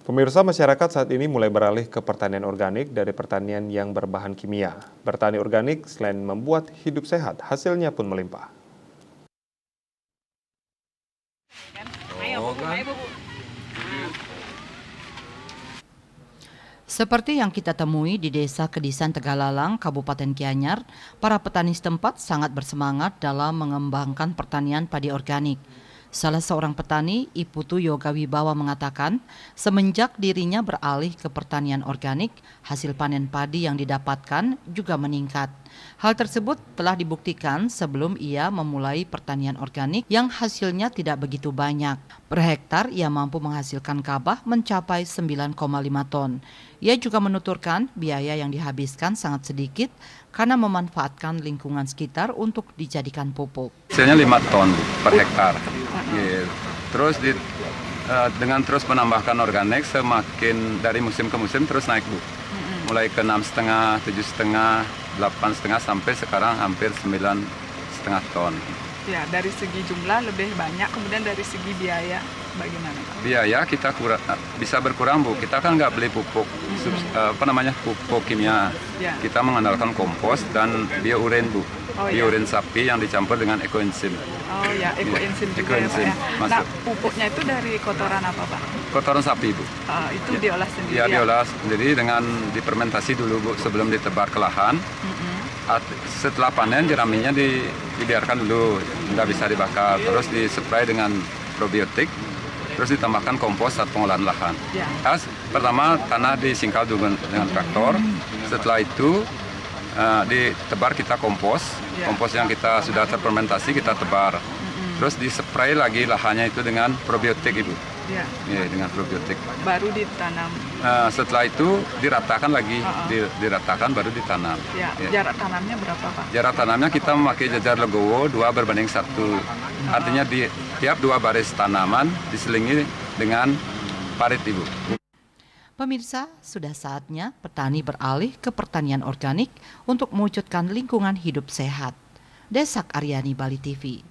Pemirsa, masyarakat saat ini mulai beralih ke pertanian organik dari pertanian yang berbahan kimia. Bertani organik selain membuat hidup sehat, hasilnya pun melimpah. Seperti yang kita temui di Desa Kedisan Tegalalang, Kabupaten Gianyar, para petani setempat sangat bersemangat dalam mengembangkan pertanian padi organik. Salah seorang petani, Iputu Yoga Wibawa mengatakan, semenjak dirinya beralih ke pertanian organik, hasil panen padi yang didapatkan juga meningkat. Hal tersebut telah dibuktikan sebelum ia memulai pertanian organik yang hasilnya tidak begitu banyak. Per hektar ia mampu menghasilkan kabah mencapai 9,5 ton. Ia juga menuturkan biaya yang dihabiskan sangat sedikit karena memanfaatkan lingkungan sekitar untuk dijadikan pupuk. Hasilnya 5 ton per hektar. Gitu. Terus dengan terus menambahkan organik semakin dari musim ke musim terus naik, Bu. Mulai ke 6,5, 7,5, 8,5 sampai sekarang hampir 9,5 ton. Ya, dari segi jumlah lebih banyak, kemudian dari segi biaya bagaimana, Pak? Biaya kita bisa berkurang, Bu. Kita kan nggak beli pupuk, pupuk kimia. Ya. Kita mengandalkan kompos dan biourin, Bu. Oh, biourin ya. sapi yang dicampur dengan ekoenzim. Oh ya, ekoenzim juga ya, Pak ya. Nah, pupuknya itu dari kotoran apa, Pak? Kotoran sapi, Bu. Itu ya. Diolah sendiri. Ya, diolah sendiri dengan difermentasi dulu, Bu, sebelum ditebar ke lahan. Setelah panen jeraminya dibiarkan dulu, nggak bisa dibakar, terus dispray dengan probiotik, terus ditambahkan kompos saat pengolahan lahan. Ya. Pertama tanah disingkal dulu dengan traktor, setelah itu ditebar kita kompos, kompos yang kita sudah terfermentasi kita tebar, terus dispray lagi lahannya itu dengan probiotik, Ibu. Ya. Ya, dengan probiotik. Baru ditanam. Setelah itu diratakan lagi, diratakan baru ditanam. Ya. Ya. Jarak tanamnya berapa, Pak? Jarak tanamnya kita memakai jajar legowo 2:1. Artinya di tiap 2 baris tanaman diselingi dengan parit, Ibu. Pemirsa, sudah saatnya petani beralih ke pertanian organik untuk mewujudkan lingkungan hidup sehat. Desak Aryani, Bali TV.